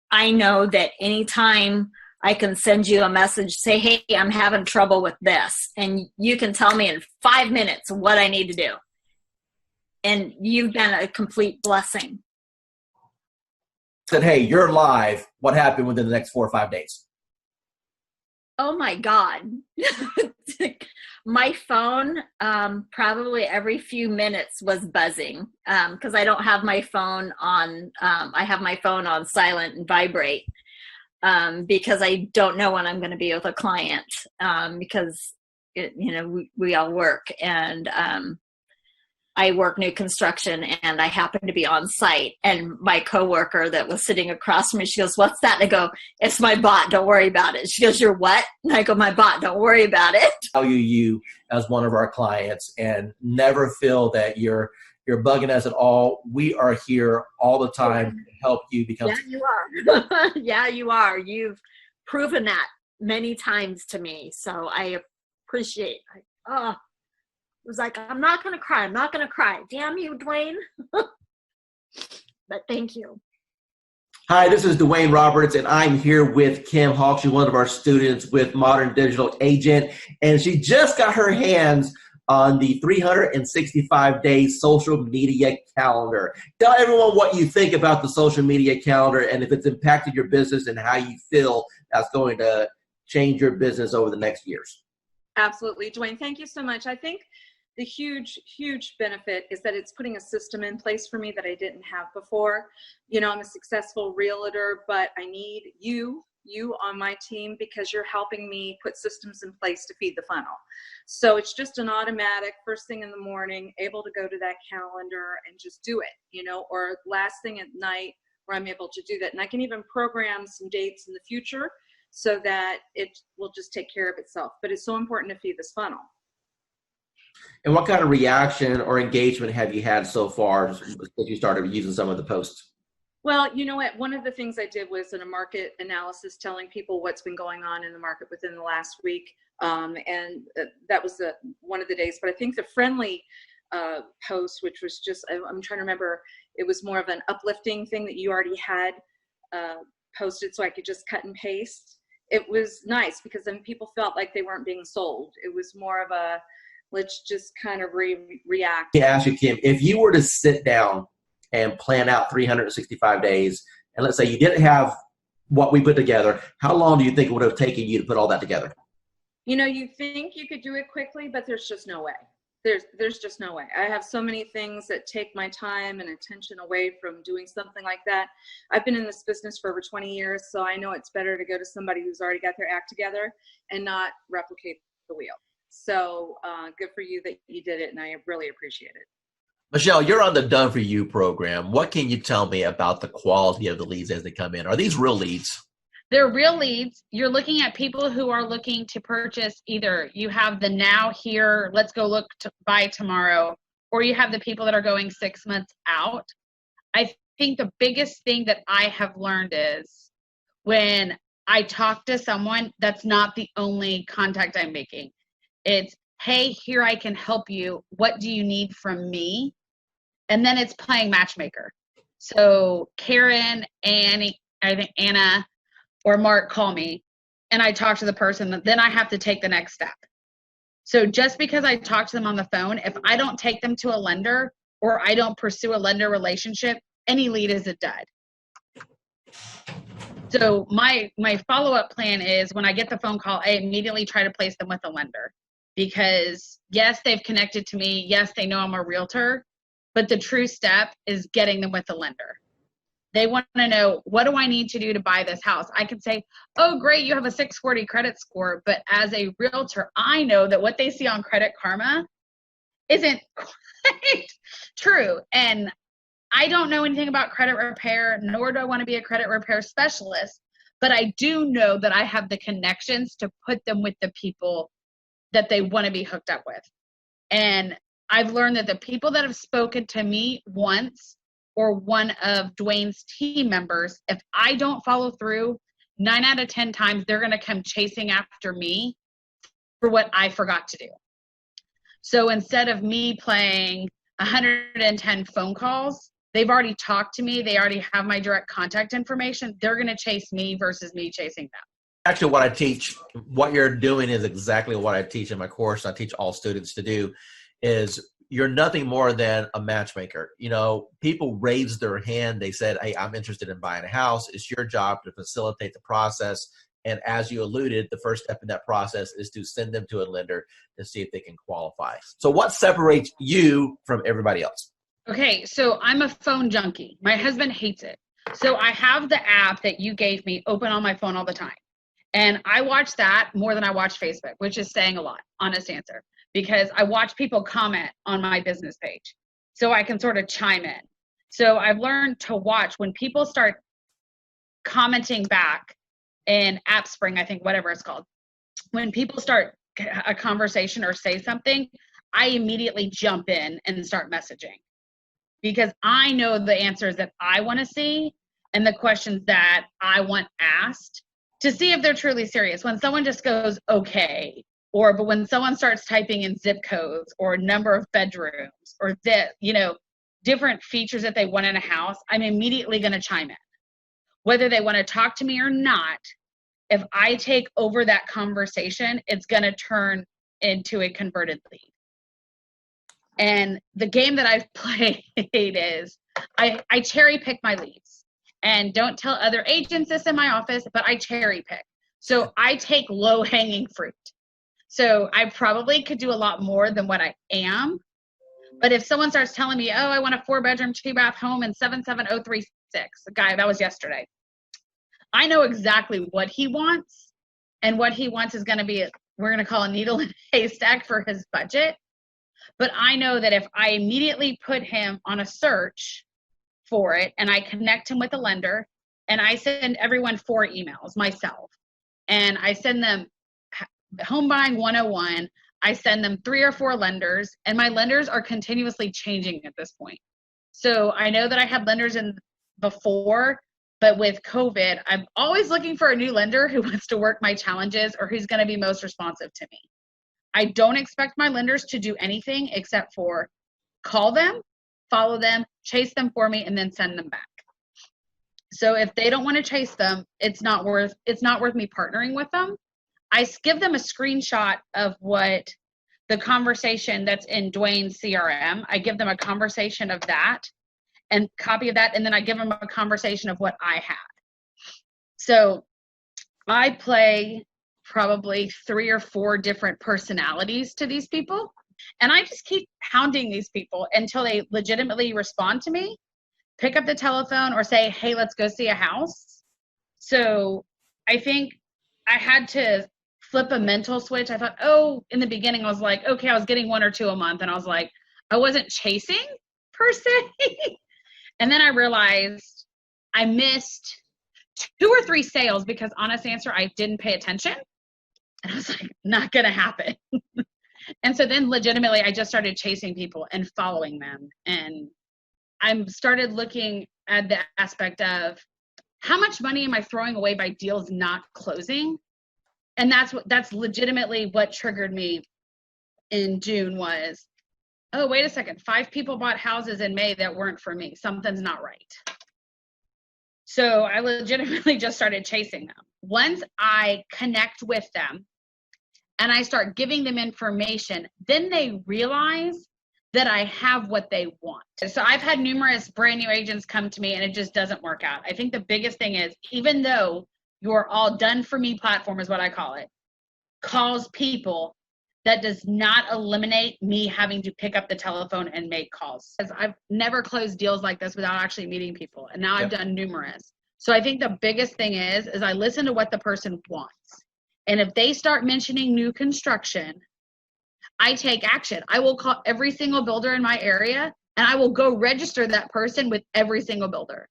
I know that anytime I can send you a message, say, hey, I'm having trouble with this. And you can tell me in 5 minutes what I need to do. And you've been a complete blessing. Said, hey, you're live. What happened within the next 4 or 5 days? Oh my God. My phone, probably every few minutes was buzzing because I don't have my phone on, I have my phone on silent and vibrate because I don't know when I'm going to be with a client because, we all work and I work new construction and I happen to be on site, and my coworker that was sitting across from me, she goes, what's that? And I go, it's my bot. Don't worry about it. She goes, you're what? And I go, my bot. Don't worry about it. Value you as one of our clients and never feel that you're bugging us at all. We are here all the time to help you become. Yeah, you are. Yeah, you are. You've proven that many times to me. So I appreciate it. It was like, I'm not going to cry. I'm not going to cry. Damn you, Dwayne. But thank you. Hi, this is Dwayne Roberts, and I'm here with Kim Hawk. She's one of our students with Modern Digital Agent, and she just got her hands on the 365-day social media calendar. Tell everyone what you think about the social media calendar and if it's impacted your business and how you feel that's going to change your business over the next years. Absolutely. Dwayne, thank you so much. I think the huge benefit is that it's putting a system in place for me that I didn't have before. I'm a successful realtor, but I need you on my team because you're helping me put systems in place to feed the funnel. So it's just an automatic first thing in the morning, able to go to that calendar and just do it, or last thing at night where I'm able to do that. And I can even program some dates in the future so that it will just take care of itself. But it's so important to feed this funnel. And what kind of reaction or engagement have you had so far since you started using some of the posts? Well, you know what? One of the things I did was in a market analysis telling people what's been going on in the market within the last week. And that was one of the days. But I think the friendly post, which was just, I'm trying to remember, it was more of an uplifting thing that you already had posted so I could just cut and paste. It was nice because then people felt like they weren't being sold. It was more of a, let's just kind of react. Let me ask you, Kim, if you were to sit down and plan out 365 days, and let's say you didn't have what we put together, how long do you think it would have taken you to put all that together? You think you could do it quickly, but there's just no way. There's just no way. I have so many things that take my time and attention away from doing something like that. I've been in this business for over 20 years, so I know it's better to go to somebody who's already got their act together and not replicate the wheel. So good for you that you did it, and I really appreciate it. Michelle, you're on the Done For You program. What can you tell me about the quality of the leads as they come in? Are these real leads? They're real leads. You're looking at people who are looking to purchase. Either you have the now, here, let's go look to buy tomorrow, or you have the people that are going 6 months out. I think the biggest thing that I have learned is when I talk to someone, that's not the only contact I'm making. It's, hey, here I can help you. What do you need from me? And then it's playing matchmaker. So Karen, Annie, I think Anna or Mark call me and I talk to the person, then I have to take the next step. So just because I talk to them on the phone, if I don't take them to a lender or I don't pursue a lender relationship, any lead is a dud. So my follow-up plan is when I get the phone call, I immediately try to place them with a lender. Because yes, they've connected to me. Yes, they know I'm a realtor, but the true step is getting them with a lender. They want to know, what do I need to do to buy this house? I can say, oh, great, you have a 640 credit score. But as a realtor, I know that what they see on Credit Karma isn't quite true. And I don't know anything about credit repair, nor do I want to be a credit repair specialist. but I do know that I have the connections to put them with the people that they want to be hooked up with. And I've learned that the people that have spoken to me once or one of Dwayne's team members, if I don't follow through, 9 out of 10 times, they're going to come chasing after me for what I forgot to do. So instead of me playing 110 phone calls, they've already talked to me. They already have my direct contact information. They're going to chase me versus me chasing them. Actually, what I teach, what you're doing is exactly what I teach in my course. I teach all students to do is you're nothing more than a matchmaker. You know, people raised their hand. They said, hey, I'm interested in buying a house. It's your job to facilitate the process. And as you alluded, the first step in that process is to send them to a lender to see if they can qualify. So what separates you from everybody else? Okay, so I'm a phone junkie. My husband hates it. So I have the app that you gave me open on my phone all the time. And I watch that more than I watch Facebook, which is saying a lot, honest answer, because I watch people comment on my business page so I can sort of chime in. So I've learned to watch when people start commenting back in AppSpring, I think, whatever it's called. When people start a conversation or say something, I immediately jump in and start messaging because I know the answers that I want to see and the questions that I want asked to see if they're truly serious. When someone just goes, okay, but when someone starts typing in zip codes or number of bedrooms or different features that they want in a house, I'm immediately going to chime in. Whether they want to talk to me or not, if I take over that conversation, it's going to turn into a converted lead. And the game that I've played is I cherry pick my leads. And don't tell other agents this in my office, but I cherry pick. So I take low-hanging fruit. So I probably could do a lot more than what I am. But if someone starts telling me, oh, I want a 4-bedroom, 2-bath home in 77036, the guy, that was yesterday. I know exactly what he wants. And what he wants is going to be, we're going to call a needle in a haystack for his budget. But I know that if I immediately put him on a search for it and I connect him with a lender and I send everyone 4 emails myself and I send them Home Buying 101, I send them 3 or 4 lenders and my lenders are continuously changing at this point. So I know that I had lenders in before, but with COVID, I'm always looking for a new lender who wants to work my challenges or who's going to be most responsive to me. I don't expect my lenders to do anything except for call them, follow them, chase them for me, and then send them back. So if they don't want to chase them, it's not worth me partnering with them. I give them a screenshot of what the conversation that's in Dwayne's CRM. I give them a conversation of that and copy of that, and then I give them a conversation of what I had. So I play probably 3 or 4 different personalities to these people. And I just keep hounding these people until they legitimately respond to me, pick up the telephone or say, hey, let's go see a house. So I think I had to flip a mental switch. I thought, in the beginning, I was like, okay, I was getting 1 or 2 a month. And I was like, I wasn't chasing per se. And then I realized I missed 2 or 3 sales because honest answer, I didn't pay attention. And I was like, not going to happen. And so then legitimately, I just started chasing people and following them. And I started looking at the aspect of how much money am I throwing away by deals not closing? And that's legitimately what triggered me in June was, oh, wait a second, 5 people bought houses in May that weren't for me. Something's not right. So I legitimately just started chasing them. Once I connect with them, and I start giving them information, then they realize that I have what they want. So I've had numerous brand new agents come to me and it just doesn't work out. I think the biggest thing is, even though your all done for me platform is what I call it, calls people, that does not eliminate me having to pick up the telephone and make calls. Because I've never closed deals like this without actually meeting people. And now I've done numerous. So I think the biggest thing is I listen to what the person wants. And if they start mentioning new construction, I take action. I will call every single builder in my area and I will go register that person with every single builder.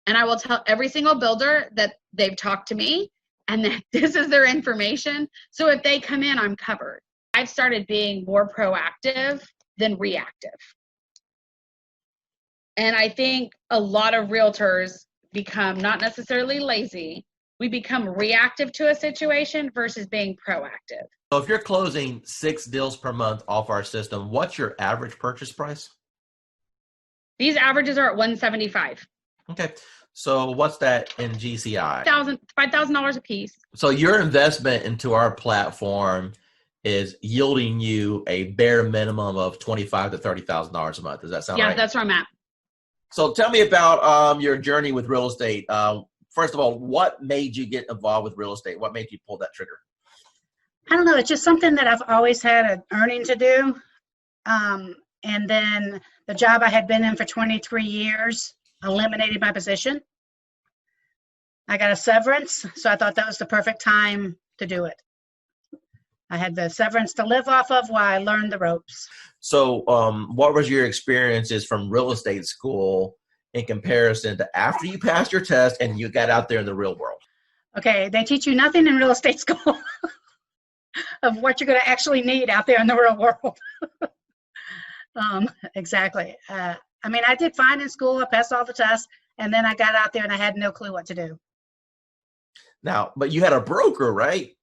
And I will tell every single builder that they've talked to me and that this is their information. So if they come in, I'm covered. I've started being more proactive than reactive. And I think a lot of realtors become not necessarily lazy. We become reactive to a situation versus being proactive. So if you're closing 6 deals per month off our system, what's your average purchase price? These averages are at $175. Okay. So what's that in GCI? $5,000 a piece. So your investment into our platform is yielding you a bare minimum of $25,000 to $30,000 a month. Does that sound right? Yeah, that's where I'm at. So tell me about your journey with real estate. First of all, what made you get involved with real estate? What made you pull that trigger? I don't know. It's just something that I've always had an earning to do. And then the job I had been in for 23 years eliminated my position. I got a severance, so I thought that was the perfect time to do it. I had the severance to live off of while I learned the ropes. So what was your experiences from real estate school in comparison to after you passed your test and you got out there in the real world? Okay, they teach you nothing in real estate school of what you're going to actually need out there in the real world. Exactly. I mean, I did fine in school. I passed all the tests, and then I got out there and I had no clue what to do. Now, but you had a broker, right?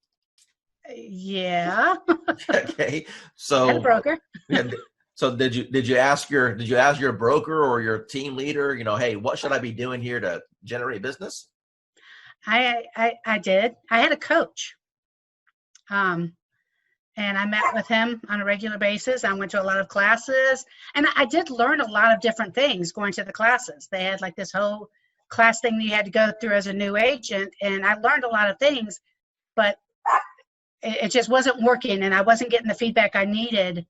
Yeah. Okay. So Had a broker. So did you ask your broker or your team leader, hey, what should I be doing here to generate business? I did. I had a coach. And I met with him on a regular basis. I went to a lot of classes, and I did learn a lot of different things going to the classes. They had like this whole class thing that you had to go through as a new agent, and I learned a lot of things, but it just wasn't working, and I wasn't getting the feedback I needed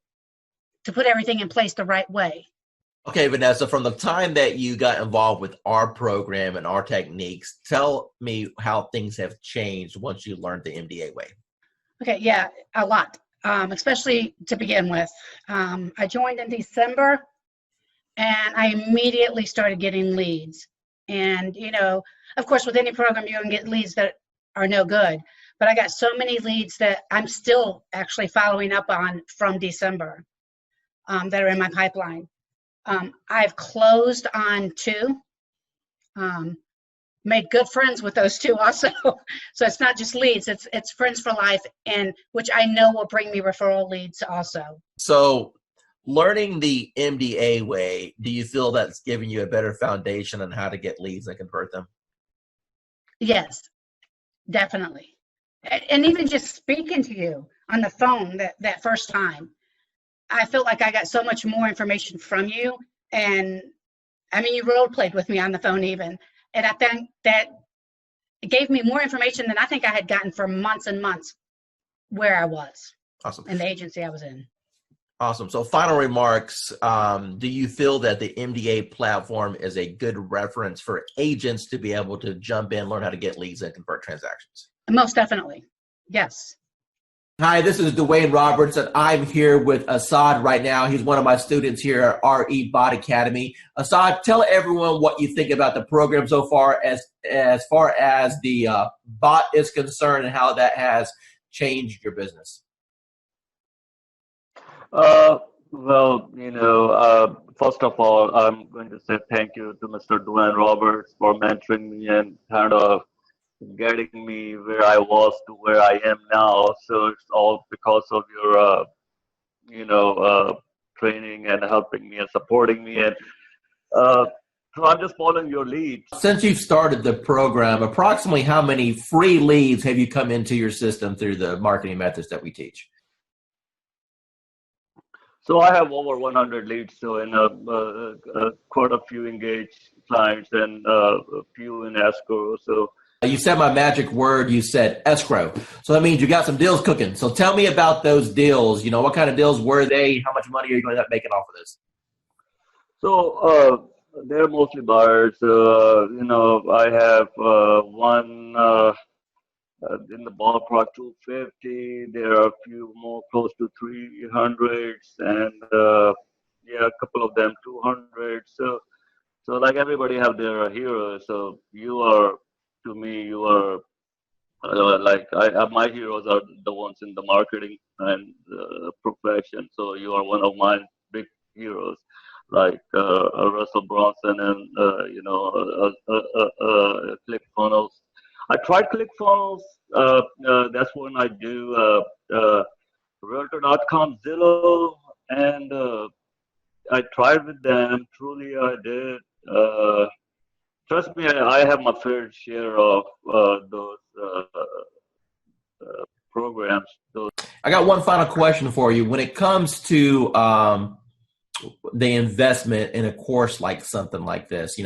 to put everything in place the right way. Okay, Vanessa, from the time that you got involved with our program and our techniques, tell me how things have changed once you learned the MDA way. Okay, yeah, a lot, especially to begin with. I joined in December, and I immediately started getting leads. And, of course, with any program, you're going to get leads that are no good. But I got so many leads that I'm still actually following up on from December that are in my pipeline. I've closed on 2. Made good friends with those 2 also. So it's not just leads, it's friends for life, and which I know will bring me referral leads also. So learning the MDA way, do you feel that's giving you a better foundation on how to get leads and convert them? Yes, definitely. And even just speaking to you on the phone that first time, I felt like I got so much more information from you. And I mean, you role played with me on the phone even. And I think that it gave me more information than I think I had gotten for months and months where I was. Awesome. In the agency I was in. Awesome. So final remarks, do you feel that the MDA platform is a good reference for agents to be able to jump in, learn how to get leads and convert transactions? Most definitely. Yes. Hi, this is Dwayne Roberts, and I'm here with Assad right now. He's one of my students here at RE Bot Academy. Assad, tell everyone what you think about the program so far as the bot is concerned and how that has changed your business. Well, first of all, I'm going to say thank you to Mr. Dwayne Roberts for mentoring me and kind of getting me where I was to where I am now. So it's all because of your, training and helping me and supporting me. And so I'm just following your lead. Since you've started the program, approximately how many free leads have you come into your system through the marketing methods that we teach? So I have over 100 leads, so in quite a few engaged clients and a few in escrow. So you said my magic word, you said escrow. So that means you got some deals cooking. So tell me about those deals. What kind of deals were they? How much money are you going to end up making off of this? So they're mostly buyers. I have one in the ballpark 250. There are a few more close to 300s, and a couple of them 200. So So like everybody have their heroes. So you are, to me, you are my heroes are the ones in the marketing and profession. So you are one of my big heroes, like Russell Brunson and ClickFunnels. I tried ClickFunnels. That's when I do Realtor.com, Zillow, and I tried with them. Truly, I did. Trust me, I have my fair share of those programs. I got one final question for you. When it comes to the investment in a course like something like this,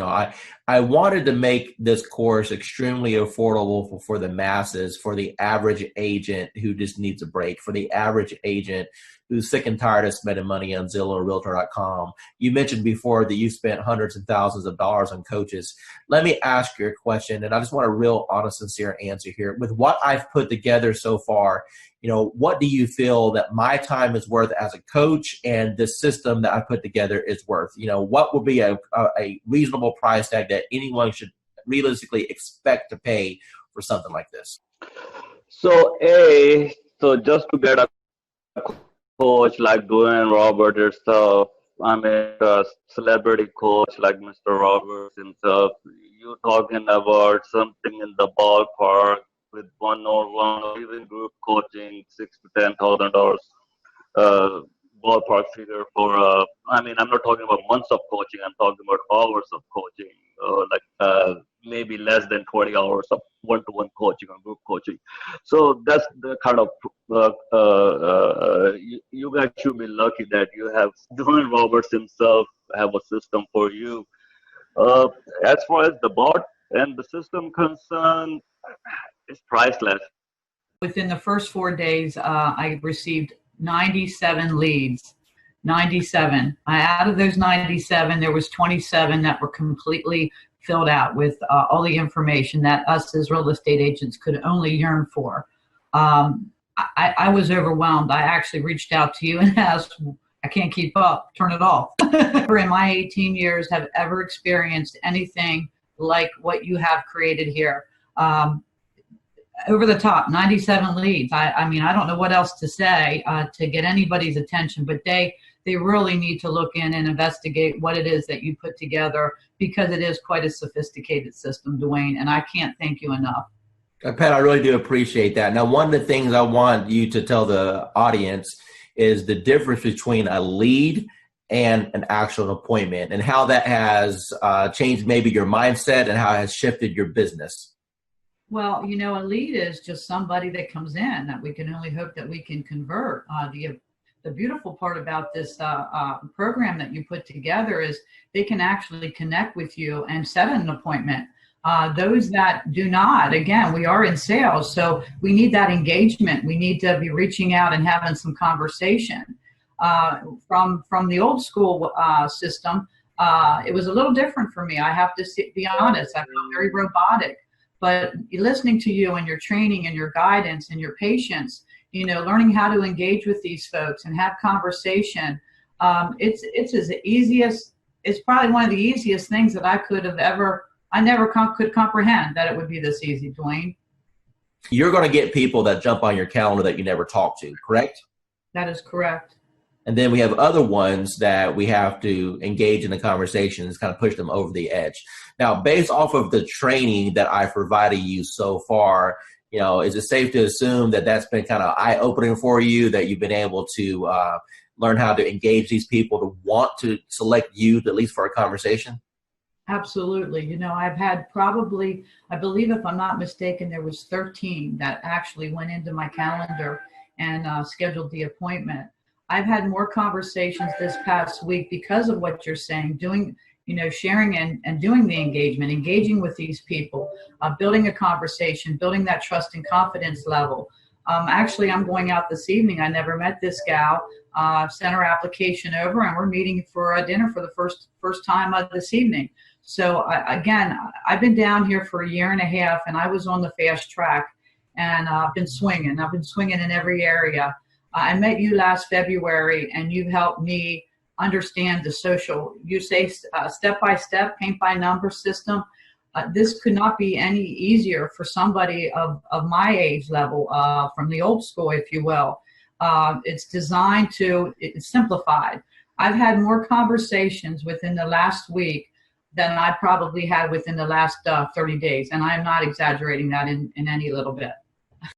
I wanted to make this course extremely affordable for the masses, for the average agent who just needs a break, for the average agent who's sick and tired of spending money on Zillow or Realtor.com. You mentioned before that you spent hundreds and thousands of dollars on coaches. Let me ask you a question, and I just want a real honest, sincere answer here. With what I've put together so far, what do you feel that my time is worth as a coach and the system that I put together is worth? What would be a reasonable price tag that anyone should realistically expect to pay for something like this? So just to get a coach like Dwayne Roberts yourself, I mean a celebrity coach like Mr. Roberts himself, you're talking about something in the ballpark with one-on-one or even group coaching, $6,000 to $10,000 ballpark figure for. I'm not talking about months of coaching. I'm talking about hours of coaching, maybe less than 20 hours of one-to-one coaching or group coaching. So that's the kind of you guys should be lucky that you have Dwayne Roberts himself have a system for you. As far as the bot and the system concerned, it's priceless. Within the first 4 days, I received 97 leads. 97. Out of those 97, there was 27 that were completely filled out with all the information that us as real estate agents could only yearn for. I was overwhelmed. I actually reached out to you and asked, I can't keep up, turn it off. Never in my 18 years have ever experienced anything like what you have created here. Over the top, 97 leads. I don't know what else to say to get anybody's attention, but they really need to look in and investigate what it is that you put together, because it is quite a sophisticated system, Dwayne, and I can't thank you enough. Pat, I really do appreciate that. Now, one of the things I want you to tell the audience is the difference between a lead and an actual appointment, and how that has changed maybe your mindset and how it has shifted your business. Well, a lead is just somebody that comes in that we can only hope that we can convert. The beautiful part about this program that you put together is they can actually connect with you and set an appointment. Those that do not, again, we are in sales, so we need that engagement. We need to be reaching out and having some conversation. From the old school system, it was a little different for me. I have to be honest. I felt very robotic. But listening to you and your training and your guidance and your patience, learning how to engage with these folks and have conversation, it's probably one of the easiest things that I never could comprehend that it would be this easy, Dwayne. You're going to get people that jump on your calendar that you never talk to, correct? That is correct. And then we have other ones that we have to engage in the conversations, kind of push them over the edge. Now, based off of the training that I've provided you so far, is it safe to assume that that's been kind of eye-opening for you, that you've been able to learn how to engage these people to want to select you, at least for a conversation? Absolutely. I've had probably, I believe if I'm not mistaken, there was 13 that actually went into my calendar and scheduled the appointment. I've had more conversations this past week because of what you're saying, sharing and doing the engagement, engaging with these people, building a conversation, building that trust and confidence level. Actually, I'm going out this evening. I never met this gal. Sent her application over, and we're meeting for a dinner for the first time this evening. So again, I've been down here for a year and a half, and I was on the fast track, and I've been swinging. in every area. I met you last February, and you've helped me understand the social, you say step by step, paint by number system. This could not be any easier for somebody of my age level, from the old school, if you will. It's designed to, it's simplified. I've had more conversations within the last week than I probably had within the last 30 days. And I'm not exaggerating that in any little bit.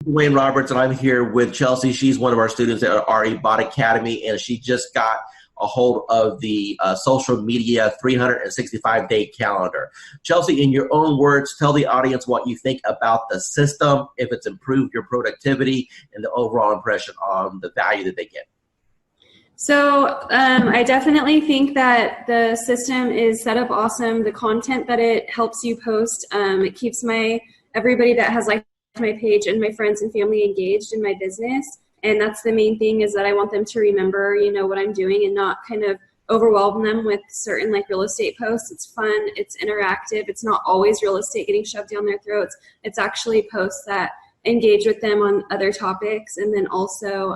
Dwayne Roberts, and I'm here with Chelsea. She's one of our students at RE Bot Academy, and she just got a hold of the social media 365-day calendar. Chelsea, in your own words, tell the audience what you think about the system, if it's improved your productivity, and the overall impression on the value that they get. So I definitely think that the system is set up awesome. The content that it helps you post, it keeps everybody that has liked my page and my friends and family engaged in my business. And that's the main thing, is that I want them to remember, what I'm doing and not kind of overwhelm them with certain real estate posts. It's fun, it's interactive, it's not always real estate getting shoved down their throats. It's actually posts that engage with them on other topics. And then also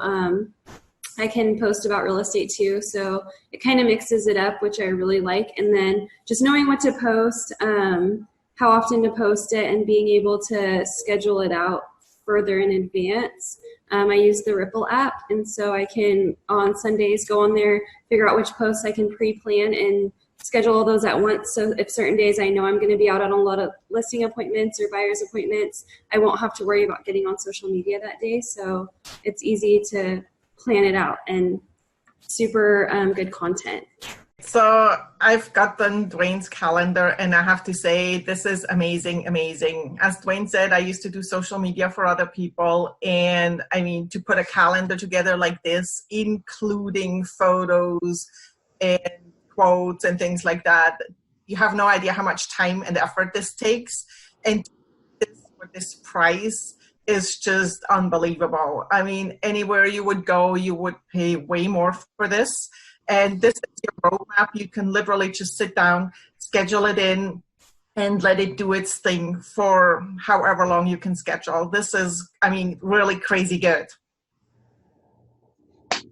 I can post about real estate too. So it kind of mixes it up, which I really like. And then just knowing what to post, how often to post it, and being able to schedule it out further in advance. I use the Ripple app, and so I can, on Sundays, go on there, figure out which posts I can pre-plan and schedule all those at once. So if certain days I know I'm going to be out on a lot of listing appointments or buyer's appointments, I won't have to worry about getting on social media that day. So it's easy to plan it out, and super good content. So I've gotten Dwayne's calendar, and I have to say, this is amazing, amazing. As Dwayne said, I used to do social media for other people. And I mean, to put a calendar together like this, including photos and quotes and things like that, you have no idea how much time and effort this takes. And for this price is just unbelievable. I mean, anywhere you would go, you would pay way more for this. And this is your roadmap. You can literally just sit down, schedule it in, and let it do its thing for however long you can schedule. This is, I mean, really crazy good.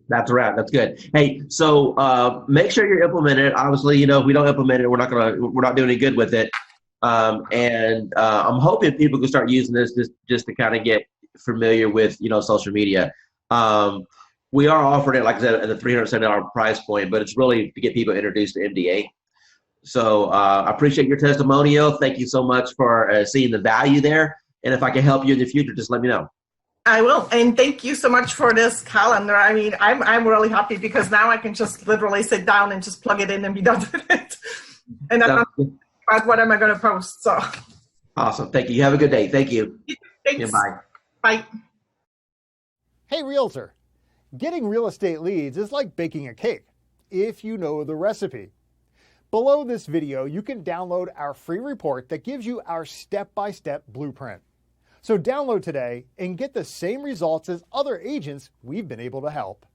That's a wrap. That's good. Hey, so make sure you're implementing it. Obviously, if we don't implement it, we're not doing any good with it. And I'm hoping people can start using this just to kind of get familiar with, social media. We are offering it, like I said, at a $370 price point, but it's really to get people introduced to MDA. So I appreciate your testimonial. Thank you so much for seeing the value there. And if I can help you in the future, just let me know. I will. And thank you so much for this calendar. I mean, I'm really happy because now I can just literally sit down and just plug it in and be done with it. And I'm not about what am I going to post. So awesome. Thank you. You have a good day. Thank you. Thanks. Yeah, bye. Bye. Hey, Realtor. Getting real estate leads is like baking a cake, if you know the recipe. Below this video, you can download our free report that gives you our step-by-step blueprint. So download today and get the same results as other agents we've been able to help.